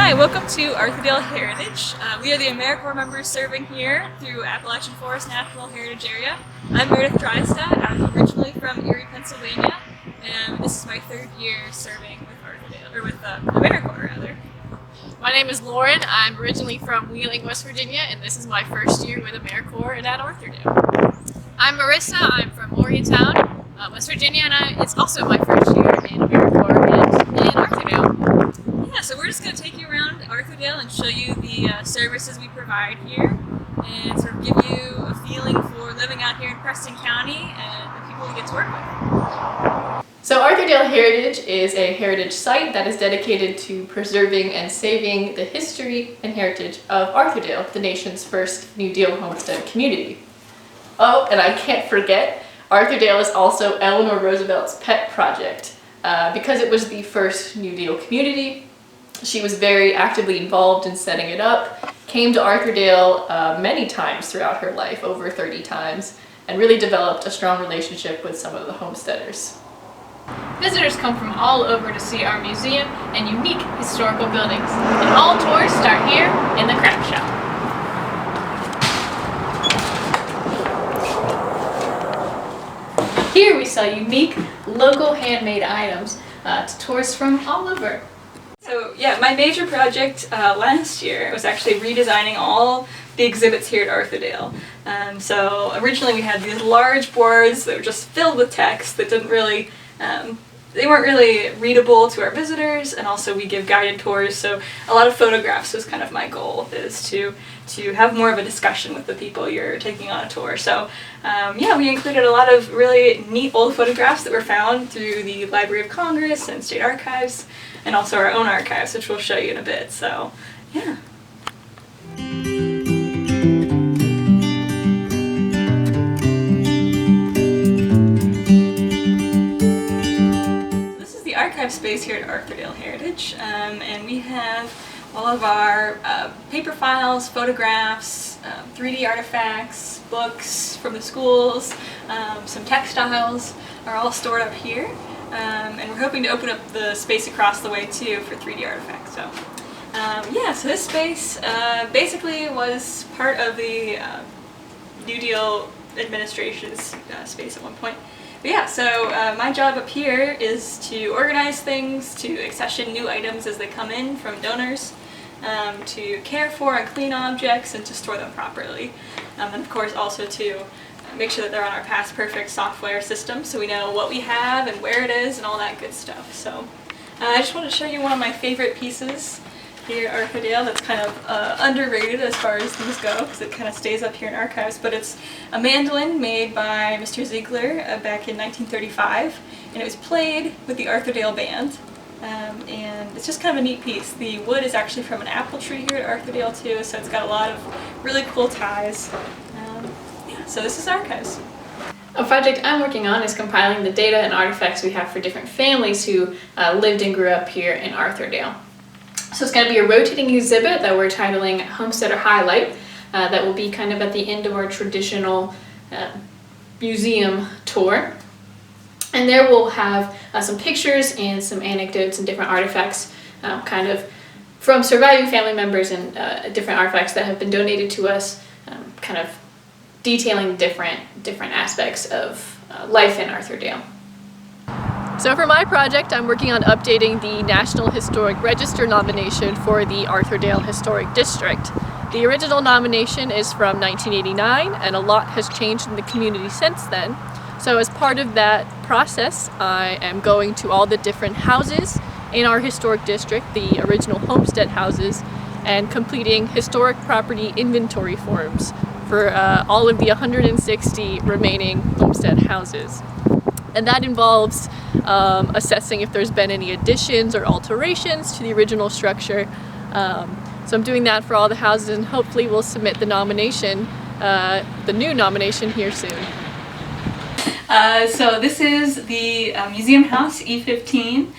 Hi, welcome to Arthurdale Heritage. We are the AmeriCorps members serving here through Appalachian Forest National Heritage Area. I'm Meredith Drystad. I'm originally from Erie, Pennsylvania, and this is my third year serving with Arthurdale, or with AmeriCorps rather. My name is Lauren. I'm originally from Wheeling, West Virginia, and this is my first year with AmeriCorps and at Arthurdale. I'm Marissa. I'm from Morgantown, West Virginia, and it's also my first year in AmeriCorps and in Arthurdale. Yeah, so we're just going to take you around Arthurdale and show you the services we provide here and sort of give you a feeling for living out here in Preston County and the people we get to work with. So Arthurdale Heritage is a heritage site that is dedicated to preserving and saving the history and heritage of Arthurdale, the nation's first New Deal homestead community. Oh, and I can't forget, Arthurdale is also Eleanor Roosevelt's pet project. Because it was the first New Deal community, she was very actively involved in setting it up, came to Arthurdale many times throughout her life, over 30 times, and really developed a strong relationship with some of the homesteaders. Visitors come from all over to see our museum and unique historical buildings, and all tours start here in the craft shop. Here we sell unique, local handmade items to tourists from all over. So yeah, my major project last year was actually redesigning all the exhibits here at Arthurdale. So originally we had these large boards that were just filled with text that didn't really, they weren't really readable to our visitors, and also we give guided tours, so a lot of photographs was kind of my goal, is to have more of a discussion with the people you're taking on a tour. So yeah, we included a lot of really neat old photographs that were found through the Library of Congress and State Archives, and also our own archives, which we'll show you in a bit. So yeah. Archive space here at Arthurdale Heritage, and we have all of our paper files, photographs, 3D artifacts, books from the schools, some textiles are all stored up here, and we're hoping to open up the space across the way too for 3D artifacts. So yeah, so this space basically was part of the New Deal administration's space at one point. But yeah, so my job up here is to organize things, to accession new items as they come in from donors, to care for and clean objects, and to store them properly. And of course also to make sure that they're on our Past Perfect software system so we know what we have and where it is and all that good stuff. So I just want to show you one of my favorite pieces here at Arthurdale that's kind of underrated as far as these go, because it kind of stays up here in archives, but it's a mandolin made by Mr. Ziegler back in 1935, and it was played with the Arthurdale Band, and it's just kind of a neat piece. The wood is actually from an apple tree here at Arthurdale too, so it's got a lot of really cool ties. Yeah, so this is archives. A project I'm working on is compiling the data and artifacts we have for different families who lived and grew up here in Arthurdale. So it's going to be a rotating exhibit that we're titling Homesteader Highlight that will be kind of at the end of our traditional museum tour. And there we'll have some pictures and some anecdotes and different artifacts kind of from surviving family members and different artifacts that have been donated to us, kind of detailing different aspects of life in Arthurdale. So for my project, I'm working on updating the National Historic Register nomination for the Arthurdale Historic District. The original nomination is from 1989, and a lot has changed in the community since then. So as part of that process, I am going to all the different houses in our historic district, the original homestead houses, and completing historic property inventory forms for all of the 160 remaining homestead houses. And that involves assessing if there's been any additions or alterations to the original structure. So I'm doing that for all the houses, and hopefully we'll submit the nomination, the new nomination here soon. So this is the Museum House E15,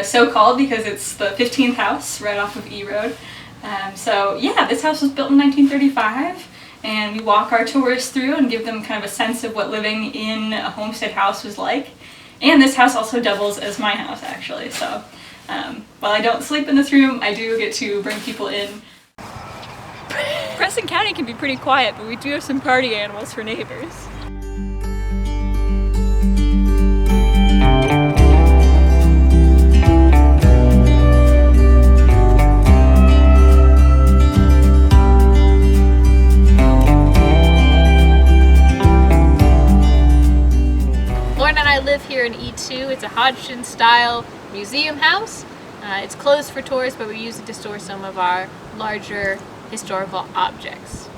so called because it's the 15th house right off of E Road. So yeah, this house was built in 1935. And we walk our tourists through and give them kind of a sense of what living in a homestead house was like. And this house also doubles as my house, actually. So While I don't sleep in this room, I do get to bring people in. Preston County can be pretty quiet, but we do have some party animals for neighbors. Lauren and I live here in E2. It's a Hodgson-style museum house. It's closed for tourists, but we use it to store some of our larger historical objects.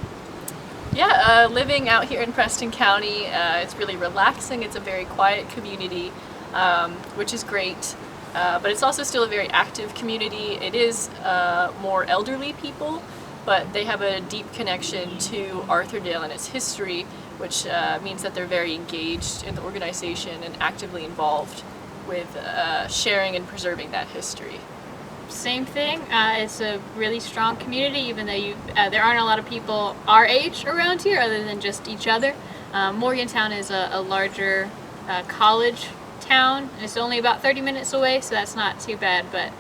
Yeah, living out here in Preston County, it's really relaxing. It's a very quiet community, which is great. But it's also still a very active community. It is more elderly people, but they have a deep connection to Arthurdale and its history, which means that they're very engaged in the organization and actively involved with sharing and preserving that history. Same thing. It's a really strong community, even though there aren't a lot of people our age around here other than just each other. Morgantown is a larger college town. It's only about 30 minutes away, so that's not too bad, but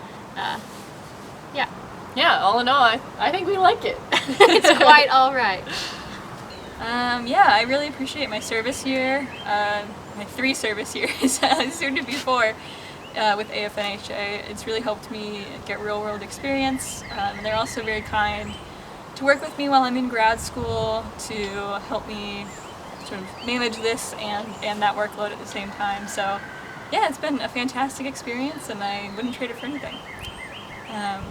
yeah. Yeah, all in all, I think we like it. It's quite all right. Yeah, I really appreciate my service here, my 3 service years, soon to be 4, with AFNHA. It's really helped me get real-world experience, and they're also very kind to work with me while I'm in grad school to help me sort of manage this and that workload at the same time. So yeah, it's been a fantastic experience, and I wouldn't trade it for anything. Yeah.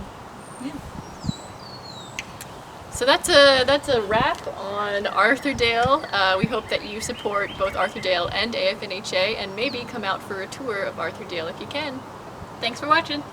So that's a wrap on Arthurdale. We hope that you support both Arthurdale and AFNHA, and maybe come out for a tour of Arthurdale if you can. Thanks for watching.